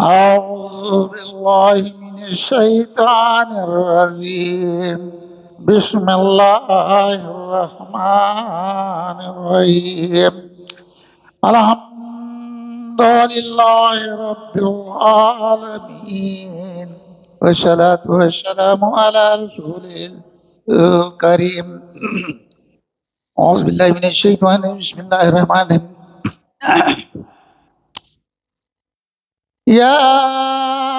أعوذ بالله من الشيطان الرجيم. بسم الله الرحمن الرحيم. الحمد لله رب العالمين، والصلاة والسلام على رسوله الكريم. أعوذ بالله من الشيطان الرجيم. بسم الله الرحمن الرحيم. يا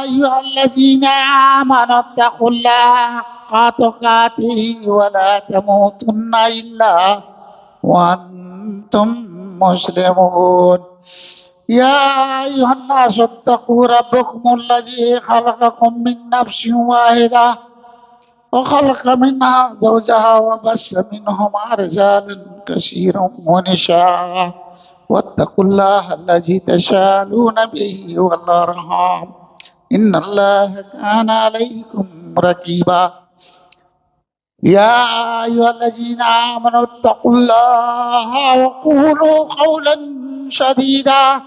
أيها الذين آمنوا اتقوا الله حق تقاته ولا تموتن إلا وأنتم مسلمون. يا أيها الناس اتقوا ربكم الذي خلقكم من نفس واحدة وخلق منها زوجها وبث منهما رجالا كثيرا ونساء واتقوا الله الذي تساءلون به والأرحام إن الله كان عليكم رقيبا. يا أيها الذين آمنوا اتقوا الله وقولوا قولا سديدا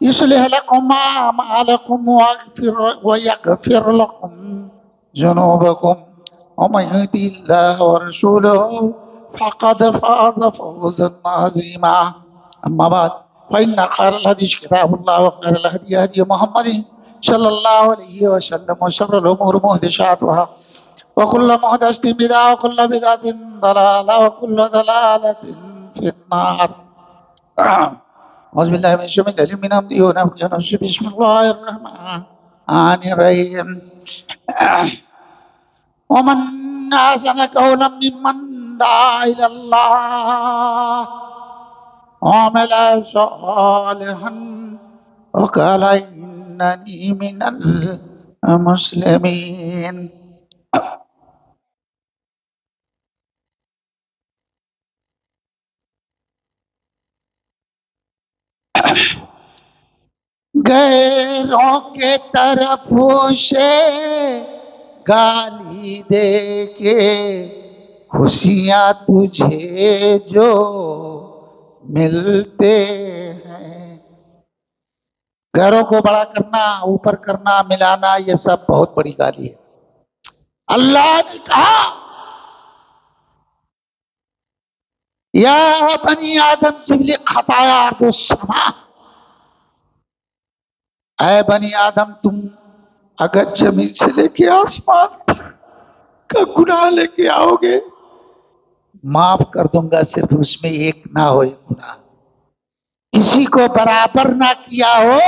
يصلح لكم أعمالكم ويغفر لكم ذنوبكم ومن يطع الله ورسوله فقد فاز فوزا عظيما. أما بعد فإن خير الحديث كتاب الله وخير الهدي هدي محمد صلى الله عليه وسلم وشر الأمور محدثاتها وكل محدثة بدعة وكل بدعة ضلالة وكل ضلالة في النار. أعوذ بالله من الشيطان الرجيم من همزه ونفخه ونفسه. بسم الله الرحمن الرحيم. ومن أحسن قولا ممن دعا إلى الله وعمل صالحا وقال إنني من المسلمين. غیروں کے طرف سے گالی دے کے خوشیاں تجھے جو ملتے ہیں. غیروں کو بڑا کرنا، اوپر کرنا، ملانا، یہ سب بہت بڑی گالی ہے. اللہ نے کہا یا بنی آدم جبلی خطایا عرض السما، اے بنی آدم تم اگر زمین سے لے کے آسمان کا گناہ لے کے آؤ گے معاف کر دوں گا، صرف اس میں ایک نہ ہو گناہ. کسی کو برابر نہ کیا ہو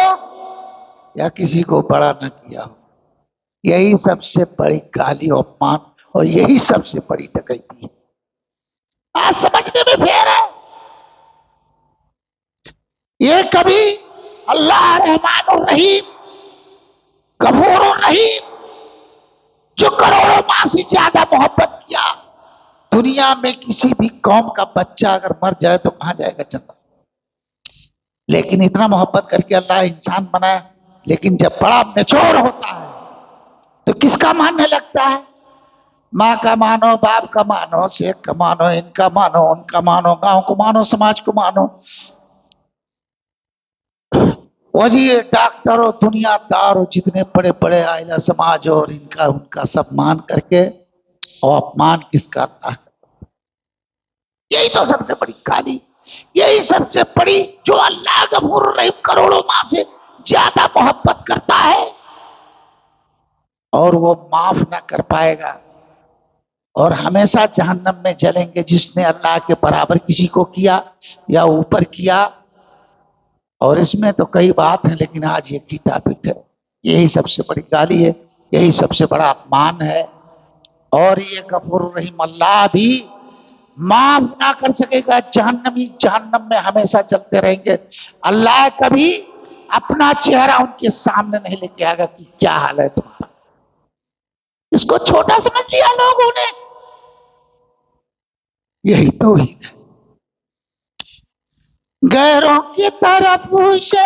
یا کسی کو بڑا نہ کیا ہو. یہی سب سے بڑی گالی اور اپمان اور یہی سب سے بڑی ڈکیتی ہے. آج سمجھنے میں پھیر ہے. یہ کبھی اللہ رحمان الرحیم غفور الرحیم جو کروڑوں ماہ سے زیادہ محبت کیا، دنیا میں کسی بھی قوم کا بچہ اگر مر جائے تو کہاں جائے گا؟ جنت. لیکن اتنا محبت کر کے اللہ انسان بنایا، لیکن جب بڑا میچور ہوتا ہے تو کس کا ماننے لگتا ہے؟ ماں کا مانو، باپ کا مانو، شیخ کا مانو، ان کا مانو، ان کا مانو، گاؤں کو مانو، سماج کو مانو، وزیر، ڈاکٹر اور دنیا دار اور جتنے بڑے بڑے آئلہ سماج اور ان کا سب مان کر کے اور اپمان کس کا؟ اللہ. یہی تو سب سے بڑی گالی، یہی سب سے بڑی جو اللہ غفور الرحیم کروڑوں ماہ سے زیادہ محبت کرتا ہے اور وہ معاف نہ کر پائے گا اور ہمیشہ جہنم میں جلیں گے جس نے اللہ کے برابر کسی کو کیا یا اوپر کیا. اور اس میں تو کئی بات ہیں لیکن آج ایک ہی ٹاپک ہے. یہی سب سے بڑی گالی ہے، یہی سب سے بڑا اپمان ہے. اور یہ غفور الرحیم اللہ بھی معاف نہ کر سکے گا. جہنمی جہنم میں ہمیشہ چلتے رہیں گے. اللہ کبھی اپنا چہرہ ان کے سامنے نہیں لے کے آئے گا کہ کیا حال ہے تمہارا. اس کو چھوٹا سمجھ لیا لوگوں نے. یہی توحید ہے. غیروں کی طرف سے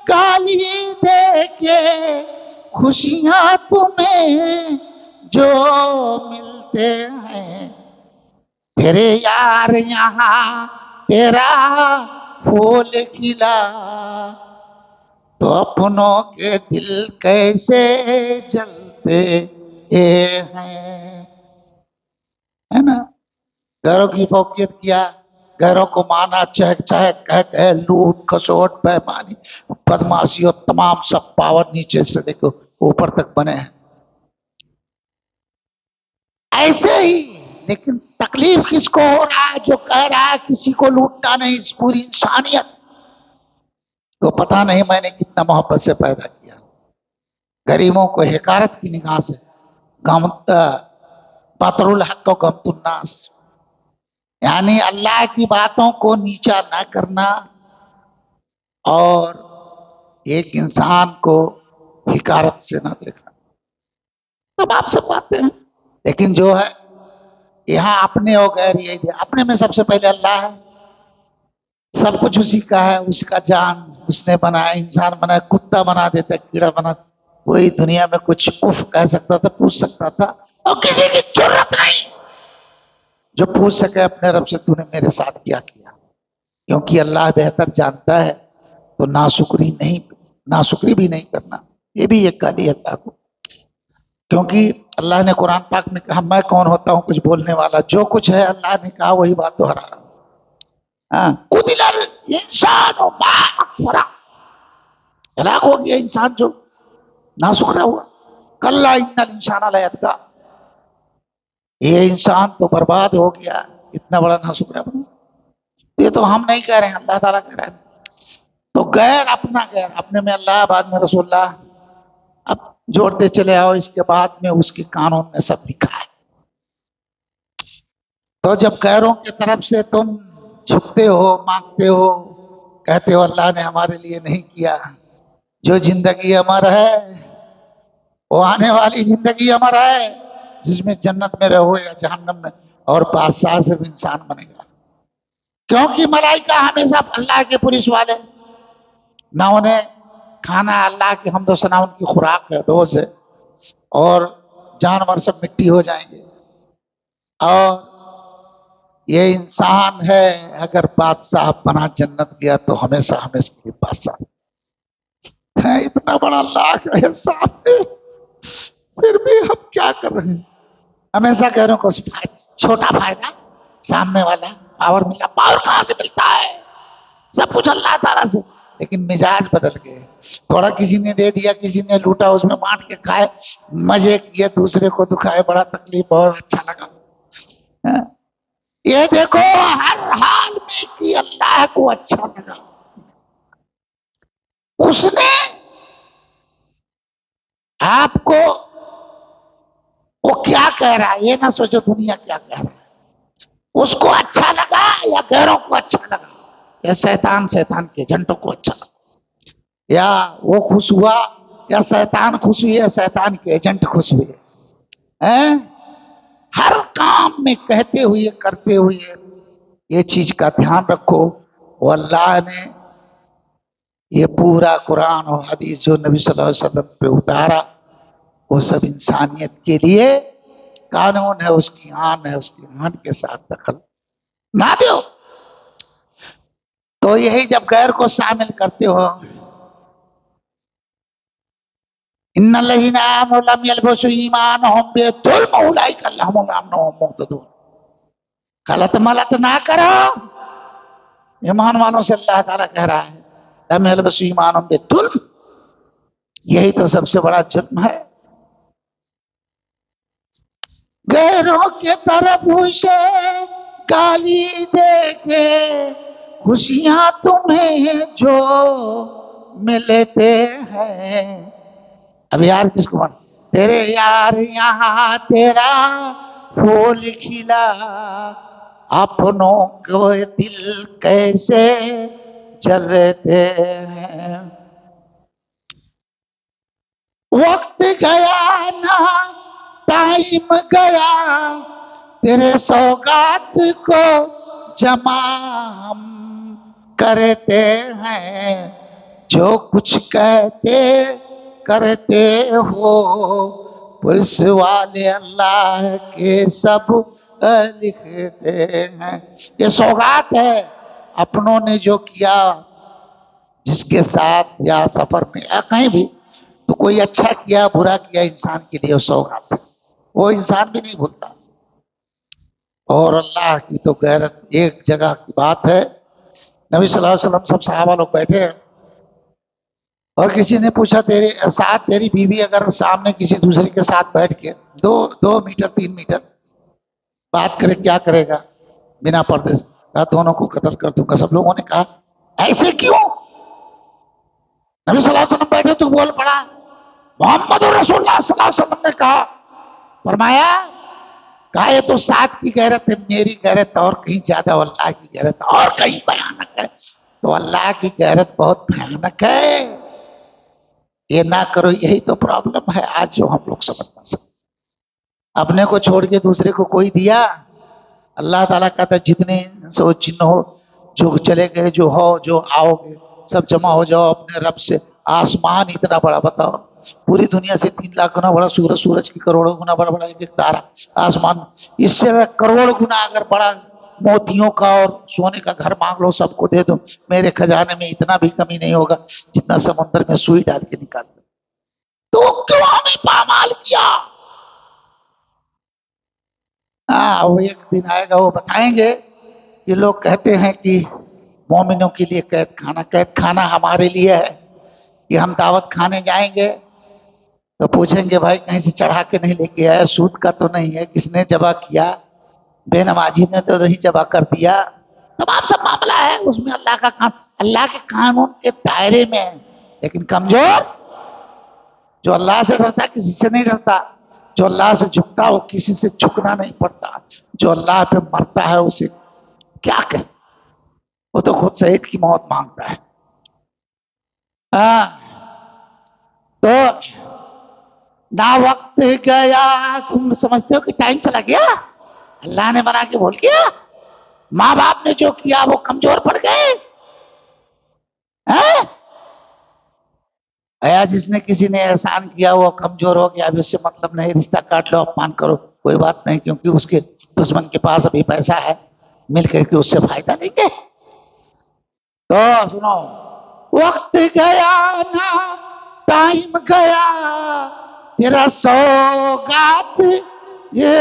گالی دے کے خوشیاں تمہیں جو ملتے ہیں، تیرے یار یہاں تیرا پھول کھلا تو اپنوں کے دل کیسے جلتے ہیں، ہے نا؟ غیروں کی فوقیت کیا، غیروں کو مانا، چہک چہک کہہ لوٹ کھسوٹ بےمانی بدماشی اور تمام سب پاور نیچے سے دیکھو اوپر تک بنے ہیں ایسے ہی۔ لیکن تکلیف کس کو ہو رہا ہے؟ جو کہہ رہا ہے کسی کو لوٹنا نہیں، اس پوری انسانیت کو پتا نہیں میں نے کتنا محبت سے پیدا کیا، غریبوں کو حقارت کی نگاہ سے، بطر الحق و غمت الناس، یعنی اللہ کی باتوں کو نیچا نہ کرنا اور ایک انسان کو حقارت سے نہ دیکھنا، تب آپ سب باتیں ہیں۔ لیکن جو ہے یہاں اپنے اور غیر یہی دے، اپنے میں سب سے پہلے اللہ ہے، سب کچھ اسی کا ہے، اس کا جان اس نے بنایا، انسان بنایا، کتا بنا دیتا، کیڑا بنا، کوئی دنیا میں کچھ اف کہہ سکتا تھا، پوچھ سکتا تھا، اور کسی کی ضرورت نہیں جو پوچھ سکے اپنے رب سے تو نے میرے ساتھ کیا کیا، کیونکہ اللہ بہتر جانتا ہے، تو ناشکری بھی نہیں کرنا، یہ بھی ایک گالی ہے اللہ کو، کیونکہ اللہ نے قرآن پاک میں کہا میں کون ہوتا ہوں کچھ بولنے والا، جو کچھ ہے اللہ نے کہا وہی بات دہرا رہا ہوں۔ قتل الانسان ما اکفرہ، ہلاک ہو گیا انسان جو ناشکرا ہوا، کلا ان الانسان لیطغی، یہ انسان تو برباد ہو گیا، اتنا بڑا ناشکرا بنا، یہ تو ہم نہیں کہہ رہے ہیں، اللہ تعالیٰ کہہ رہے ہیں۔ تو غیر اپنا غیر، اپنے میں اللہ، بعد میں رسول اللہ، اب جوڑتے چلے آؤ، اس کے بعد میں اس کے قانون میں سب لکھا ہے۔ تو جب غیروں کی طرف سے تم جھکتے ہو، مانگتے ہو، کہتے ہو اللہ نے ہمارے لیے نہیں کیا، جو زندگی امر ہے وہ آنے والی زندگی امر ہے، جس میں جنت میں رہو یا جہنم میں، اور بادشاہ صرف انسان بنے گا، کیونکہ ملائکہ ہمیشہ اللہ کے پولیس والے، نہ انہیں کھانا، اللہ کی حمد و ثنا ان کی خوراک ہے، ڈوز ہے، اور جانور سب مٹی ہو جائیں گے، اور یہ انسان ہے اگر بادشاہ بنا جنت گیا تو ہمیشہ ہمیشہ کے بادشاہ ہے، اتنا بڑا اللہ کا احسان ہے، پھر بھی ہم کیا کر رہے ہیں؟ ہمیشہ کہہ رہے ہیں چھوٹا فائدہ، سامنے والا پاور ملا، پاور کہاں سے ملتا ہے؟ سب کچھ اللہ تعالیٰ سے، لیکن مزاج بدل گئے، تھوڑا کسی نے دے دیا، کسی نے لوٹا، اس میں بانٹ کے کھائے، مزے کیے، دوسرے کو دکھائے، بڑا تکلیف، بہت اچھا لگا۔ یہ دیکھو ہر حال میں کہ اللہ کو اچھا لگا، اس نے آپ کو، وہ کیا کہہ رہا ہے یہ نہ سوچو دنیا کیا کہہ رہا ہے، اس کو اچھا لگا یا غیروں کو اچھا لگا، یا شیطان کے ایجنٹوں کو اچھا لگا، یا وہ خوش ہوا، یا شیطان خوش ہوئی، یا شیطان کے ایجنٹ خوش ہوئے، ہر کام میں کہتے ہوئے کرتے ہوئے یہ چیز کا دھیان رکھو، وہ اللہ نے یہ پورا قرآن اور حدیث جو نبی صلی اللہ علیہ وسلم پہ اتارا، وہ سب انسانیت کے لیے قانون ہے، اس کی آن ہے، اس کی آن کے ساتھ دخل نہ دو۔ تو یہی جب غیر کو شامل کرتے ہو، ان الذین آمنوا لم یلبسوا ایمانهم بظلم اولئک لهم الامن وهم مہتدون، غلط ملت نہ کرو، ایمان والوں سے اللہ تعالیٰ کہہ رہا ہے لم یلبسوا ایمانهم بظلم، یہی تو سب سے بڑا جرم ہے، غیروں کے طرف سے گالی دے کے خوشیاں تمہیں جو ملتے ہیں، اب یار کس کو تیرے یار یہاں تیرا پھول کھلا، اپنوں کو دل کیسے جلتے ہیں، وقت گیا نا ٹائم گیا، تیرے سوگات کو جمع ہم کرتے ہیں، جو کچھ کہتے کرتے ہو پولیس والے اللہ کے سب لکھتے ہیں، یہ سوگات ہے، اپنوں نے جو کیا جس کے ساتھ یا سفر میں یا کہیں بھی تو کوئی اچھا کیا برا کیا انسان کے لیے سوگات ہے، وہ انسان بھی نہیں بھولتا۔ اور اللہ کی تو غیرت، ایک جگہ کی بات ہے، نبی صلی اللہ علیہ وسلم سب صحابہ لوگ بیٹھے ہیں اور کسی نے پوچھا تیرے ساتھ تیری بیوی اگر سامنے کسی دوسرے کے ساتھ بیٹھ کے دو میٹر 3 میٹر بات کرے کیا کرے گا بنا پردے سے؟ کہا دونوں کو قتل کر دوں گا۔ سب لوگوں نے کہا ایسے کیوں؟ نبی صلی اللہ علیہ وسلم بیٹھے تو بول پڑا، محمد رسول اللہ صلی اللہ علیہ وسلم نے کہا، فرمایا کہا یہ تو ساتھ کی غیرت ہے، میری غیرت اور کہیں زیادہ، اللہ کی غیرت اور کہیں بھیانک ہے۔ تو اللہ کی غیرت بہت بھیانک ہے، یہ نہ کرو، یہی تو پرابلم ہے آج جو ہم لوگ سمجھ نہ سکتے۔ اپنے کو چھوڑ کے دوسرے کو کوئی دیا؟ اللہ تعالیٰ کہتا ہے جتنے سو جن ہو جو چلے گئے، جو ہو جو آؤ گے، سب جمع ہو جاؤ اپنے رب سے۔ آسمان اتنا بڑا، بتاؤ پوری دنیا سے 3 لاکھ گنا بڑا، سورج کی کروڑوں گنا بڑا بڑا ایک ایک تارا آسمان، اس سے کروڑ گنا اگر بڑا موتیوں کا اور سونے کا گھر مانگ لو سب کو دے دو، میرے خزانے میں اتنا بھی کمی نہیں ہوگا جتنا سمندر میں سوئی ڈال کے نکال دو۔ تو کیوں ہمیں پامال کیا؟ وہ ایک دن آئے گا وہ بتائیں گے کہ لوگ کہتے ہیں کہ مومنوں کے لیے قید خانہ ہمارے لیے ہے کہ ہم دعوت کھانے جائیں گے تو پوچھیں گے بھائی کہیں سے چڑھا کے نہیں لے کے آیا، سود کا تو نہیں ہے، کس نے جبا کیا؟ بے نمازی نے تو نہیں جبا کر دیا؟ تمام سب معاملہ ہے اس میں، اللہ کا اللہ کے قانون کے دائرے میں ہے۔ لیکن کمزور جو اللہ سے ڈرتا کسی سے نہیں ڈرتا، جو اللہ سے جھکتا وہ کسی سے جھکنا نہیں پڑتا، جو اللہ پہ مرتا ہے اسے کیا کہ وہ تو خود شہید کی موت مانگتا ہے۔ تو نہ وقت گیا، تم سمجھتے ہو کہ ٹائم چلا گیا؟ اللہ نے بنا کے بول گیا؟ ماں باپ نے جو کیا وہ کمزور پڑ گئے؟ جس نے کسی نے احسان کیا وہ کمزور ہو گیا، ابھی اس سے مطلب نہیں، رشتہ کاٹ لو، اپمان کرو، کوئی بات نہیں، کیونکہ اس کے دشمن کے پاس ابھی پیسہ ہے، مل کر کے اس سے فائدہ نہیں گے۔ تو سنو، وقت گیا نا ٹائم گیا، تیرا سوگات یہ،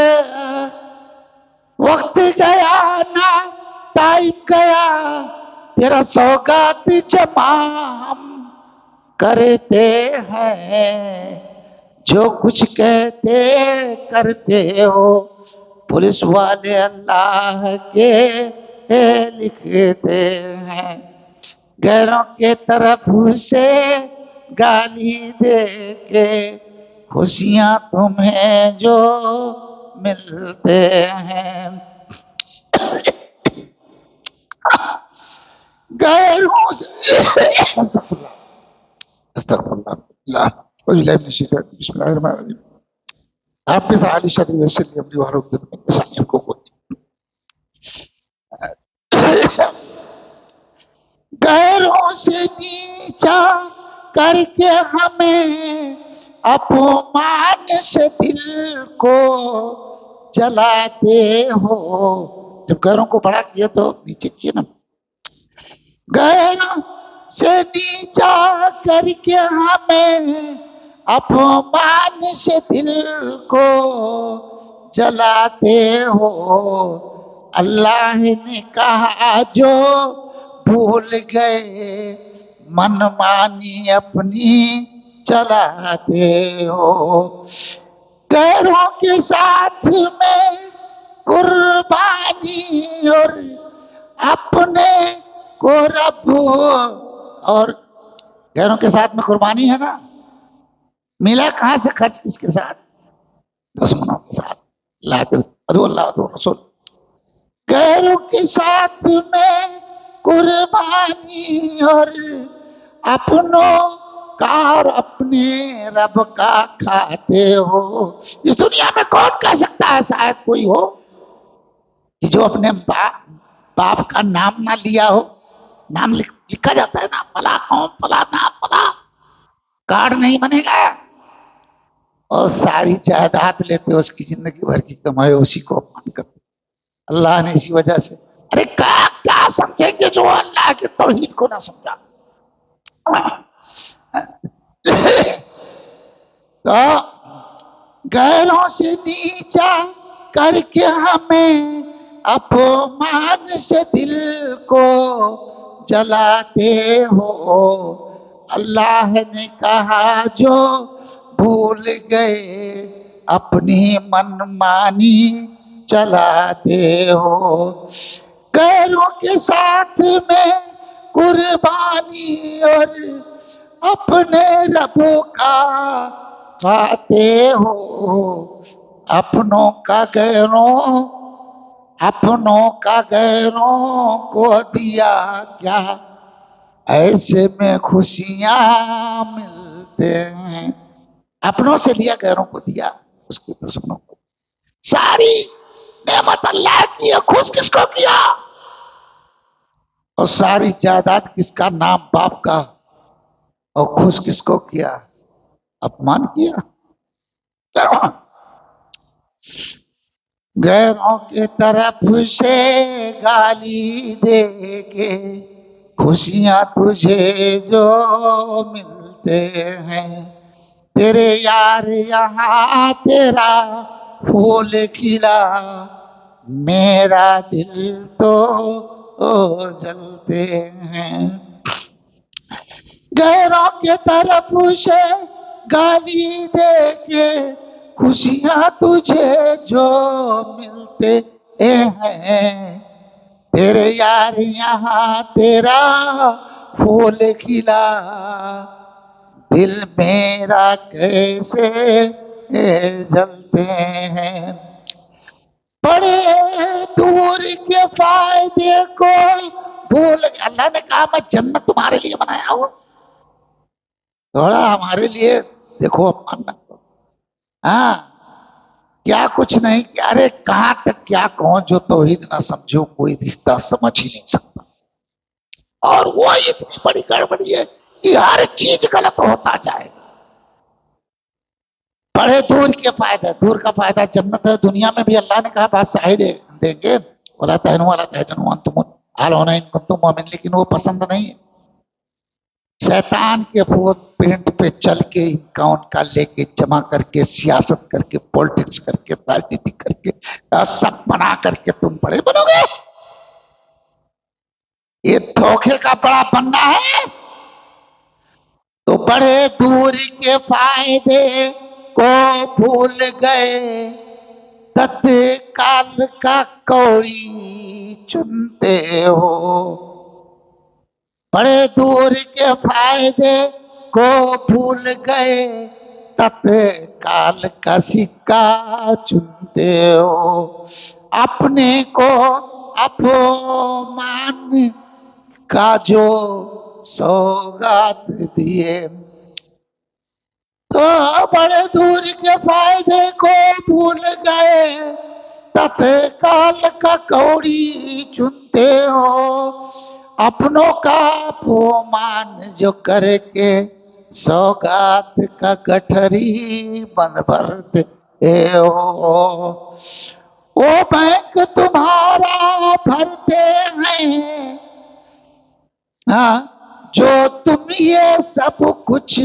وقت گیا نا ٹائم گیا، تیرا سوگات جمع ہم کرتے ہیں، جو کچھ کہتے کرتے ہو، پولیس والے اللہ کے لکھتے ہیں، غیروں کے طرف سے گالی دے کے خوشیاں تمہیں جو ملتے ہیں، غیروں سے استغفر اللہ اعوذ باللہ من الشیطان الرجیم، بسم اللہ الرحمن الرحیم، رب اشرح لي صدري ويسر لي امري واحلل عقدة من لساني يفقهوا قولي۔ غیروں سے نیچا کر کے ہمیں اپمان سے دل کو جلاتے ہو، جب غیروں کو بڑا کیا تو نیچے کیے نا، غیروں سے نیچا کر کے ہمیں اپمان سے دل کو جلاتے ہو، اللہ نے کہا جو بھول گئے من مانی اپنی چلاتے ہو، غیروں کے ساتھ میں قربانی اور اپنے کو رب، اور غیروں کے ساتھ میں قربانی ہے نا، ملا کہاں سے خرچ کس کے ساتھ؟ دشمنوں کے ساتھ، اللہ کے ادو اللہ ادو رسول، غیروں کے ساتھ میں قربانی اور اپنوں کا اور اپنے رب کا کھاتے ہو۔ اس دنیا میں کون کہہ سکتا ہے، شاید کوئی ہو کہ جو اپنے باپ کا نام نہ لیا ہو، نام لکھا جاتا ہے نا، فلاں قوم فلاں نام فلاں، کارڈ نہیں بنے گا، اور ساری جائیداد لیتے اس کی زندگی بھر کی کمائی اسی کو اپمان کرتے۔ اللہ نے اسی وجہ سے، ارے کیا سمجھیں گے جو اللہ کے توحید کو نہ سمجھا؟ تو غیروں سے نیچا کر کے ہمیں اپمان سے دل کو جلاتے ہو، اللہ نے کہا جو بھول گئے اپنی من مانی چلاتے ہو، غیروں کے ساتھ میں قربانی اور اپنے رب کا کھاتے ہو، اپنوں کا غیروں کو دیا کیا، ایسے میں خوشیاں ملتے ہیں، اپنوں سے لیا غیروں کو دیا، اس کے دشمنوں کو ساری نعمت اللہ کی ہے، خوش کس کو کیا، اور ساری جائیداد کس کا، نام باپ کا، اور خوش کس کو کیا، اپمان کیا، غیروں کے طرف سے گالی دے کے خوشیاں تجھے جو ملتے ہیں، تیرے یار یہاں تیرا پھول کھلا، میرا دل تو جلتے ہیں، غیروں کے طرف سے گالی دے کے خوشیاں تجھے جو ملتے ہیں، تیرے یار یہاں تیرا پھول کھلا، دل میرا کیسے جلتے ہیں، بڑے دور کے فائدے کو بھول گئے، اللہ نے کہا میں جنت تمہارے لیے بنایا ہوں، تھوڑا ہمارے لیے دیکھو اپمان نہ کرو، ہاں کیا کچھ نہیں، ارے کہاں تک کیا کہوں، جو توحید نہ سمجھو کوئی رشتہ سمجھ ہی نہیں سکتا، اور وہ اتنی بڑی گڑبڑی ہے کہ ہر چیز غلط ہوتا جائے گا، بڑے دور کے فائدہ، دور کا فائدہ جنت ہے، دنیا میں بھی اللہ نے کہا بات صحیح دیں گے، وَلَا تَهِنُوا وَلَا تَحْزَنُوا وَأَنْتُمُ الْأَعْلَوْنَ إِن كُنتُم مُؤْمِنِينَ، لیکن وہ پسند نہیں ہے، شیطان کے فوت پرنٹ پہ چل کے ان کا لے کے جمع کر کے سیاست کر کے پولیٹکس کر کے راجنیتی کر کے سب بنا کر کے تم بڑے بنو گے، یہ دھوکے کا بڑا بننا ہے، تو بڑے دور کے فائدے کو بھول گئے، تتکال کا کوڑی چنتے ہو، بڑے دور کے فائدے کو بھول گئے، تتکال کا سکہ چنتے ہو، اپنے کو اپمان کا جو سوگات دیے، تو بڑے دور کے فائدے کو بھول گئے، تتکال کا کوڑی چنتے ہو، اپنوں کا اپمان جو کر کے سوگات کا گٹھری بند بھرتے ہو، وہ بینک تمہارا بھرتے ہیں، ہاں جو تم یہ سب کچھ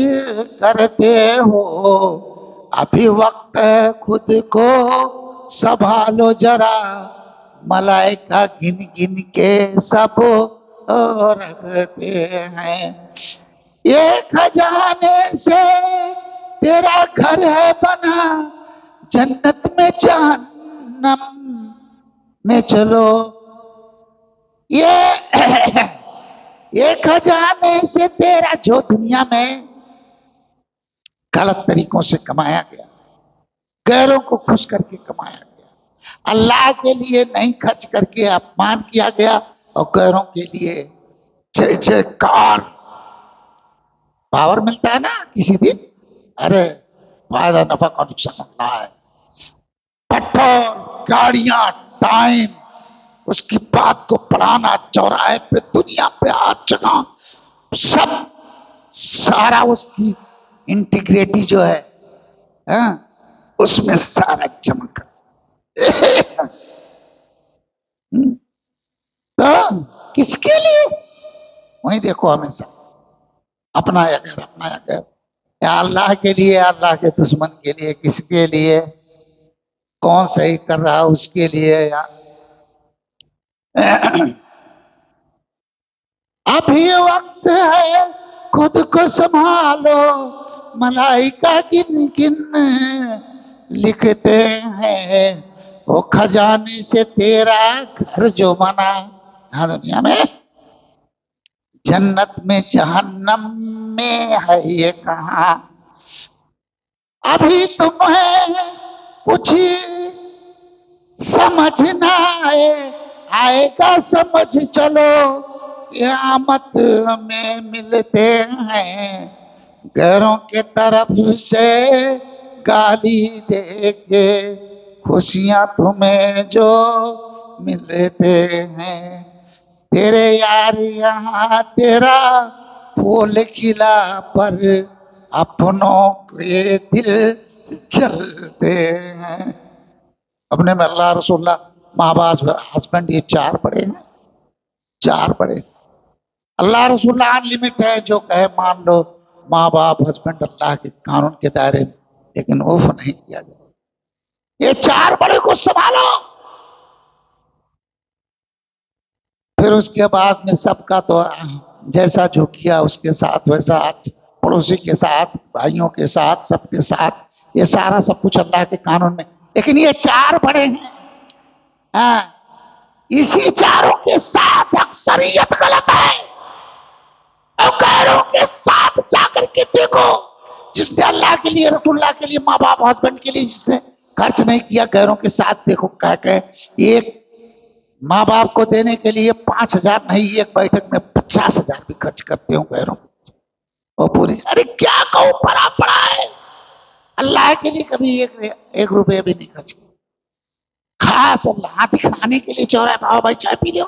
کرتے ہو، ابھی وقت ہے خود کو سنبھالو ذرا، ملائکہ گن گن کے سب رکھتے ہیں، یہ خزانے سے تیرا گھر ہے بنا، جنت میں جہنم میں چلو، یہ خزانے سے تیرا جو دنیا میں غلط طریقوں سے کمایا گیا، غیروں کو خوش کر کے کمایا گیا، اللہ کے لیے نہیں خرچ کر کے اپمان کیا گیا، اور غیروں کے لیے جیسے کار پاور ملتا ہے نا کسی دن، ارے فائدہ نفع کا نقصان اللہ ہے، پیٹرول گاڑیاں ٹائم، اس کی بات کو پڑھانا چوراہے پہ دنیا پہ ہر جگہ سب سارا اس کی انٹیگریٹی جو ہے اس میں سارا چمک، تو کس کے لیے، وہیں دیکھو ہمیشہ اپنایا کر اپنایا کر، یا اللہ کے لیے، اللہ کے دشمن کے لیے، کس کے لیے، کون صحیح کر رہا اس کے لیے، یا ابھی وقت ہے خود کو سنبھالو، ملائکہ گن گن لکھتے ہیں وہ خزانے سے تیرا گھر جو بنا، یہاں دنیا میں جنت میں جہنم میں ہے یہ کہاں، ابھی تمہیں کچھ سمجھ نہ آئے گا سمجھ چلو، قیامت میں ملتے ہیں غیروں کے طرف سے گالی دے کے، خوشیاں تمہیں جو ملتے ہیں، تیرے یار یہاں تیرا پھول کھلا پر اپنوں کے دل چلتے ہیں۔ اپنے میں اللہ، رسول اللہ، ماں باپ، ہسبینڈ، یہ چار بڑے ہیں، چار بڑے۔ اللہ رسول اللہ ان لمٹ ہے، جو کہے مان لو، ماں باپ، ہسبینڈ، اللہ کے قانون کے دائرے میں، لیکن اوف نہیں کیا جائے، یہ چار بڑے کو سنبھالو۔ پھر اس کے بعد میں سب کا تو جیسا جو کیا اس کے ساتھ ویسا، پڑوسی کے ساتھ، بھائیوں کے ساتھ، سب کے ساتھ، یہ سارا سب کچھ اللہ کے قانون میں، لیکن یہ چار بڑے ہیں، ہاں، اسی چاروں کے ساتھ اکثریت غلط ہے، اور غیروں کے ساتھ جا کر کے دیکھو، جس نے اللہ کے لیے، رسول اللہ کے لیے، ماں باپ، ہسبینڈ کے لیے جس نے خرچ نہیں کیا، غیروں کے ساتھ دیکھو کہ ایک ماں باپ کو دینے کے لیے 5,000 نہیں، ایک بیٹھک میں 50,000 بھی خرچ کرتے ہوں غیروں کو، اور پوری، ارے کیا کہوں، پڑا پڑا ہے، اللہ کے لیے کبھی ایک روپے بھی نہیں خرچ کیا، خاص اللہ دکھانے کے لیے چوراہے پہ آؤ بھائی چائے پی لو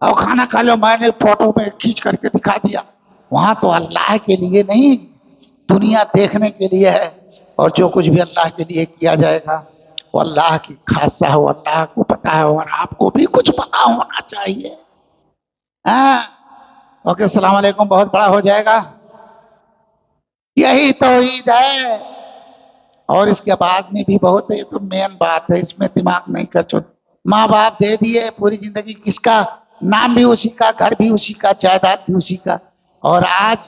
اور کھانا کھا لو، میں نے فوٹو میں کھینچ کر کے دکھا دیا، وہاں تو اللہ کے لیے نہیں، دنیا دیکھنے کے لیے ہے، اور جو کچھ بھی اللہ کے لیے کیا جائے گا وہ اللہ کی خاصہ ہے، وہ اللہ کو پتا ہے، اور آپ کو بھی کچھ پتا ہونا چاہیے، ہاں۔ اوکے، السلام علیکم، بہت بڑا ہو جائے گا، یہی توحید ہے، اور اس کے بعد میں بھی بہت ہے، یہ تو مین بات ہے، اس میں دماغ نہیں خرچ ہوتا، ماں باپ دے دیے، پوری زندگی کس کا، نام بھی اسی کا، گھر بھی اسی کا، جائیداد بھی اسی کا، اور آج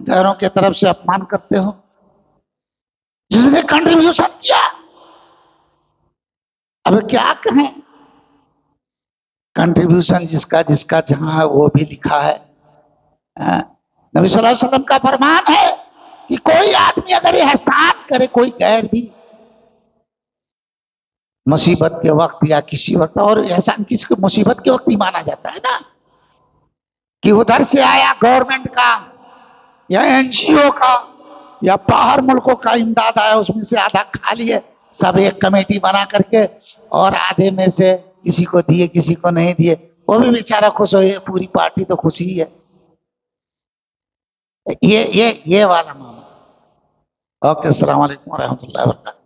گھروں کے طرف سے اپمان کرتے ہو، جس نے کنٹریبیوشن کیا، اب کیا کہیں، کنٹریبیوشن جس کا جہاں ہے وہ بھی لکھا ہے، نبی صلی اللہ علیہ وسلم کا فرمان ہے کہ کوئی آدمی اگر احسان کرے، کوئی غیر بھی، مصیبت کے وقت یا کسی وقت، اور احسان کس کو مصیبت کے وقت ہی مانا جاتا ہے نا، کہ ادھر سے آیا گورنمنٹ کا یا این جی او کا یا باہر ملکوں کا امداد آیا، اس میں سے آدھا کھا لیے سب، ایک کمیٹی بنا کر کے، اور آدھے میں سے کسی کو دیے کسی کو نہیں دیے، وہ بھی بیچارہ خوش ہو، یہ پوری پارٹی تو خوشی ہے، یہ والا معاملہ۔ اوکے، السلام علیکم ورحمۃ اللہ وبرکاتہ۔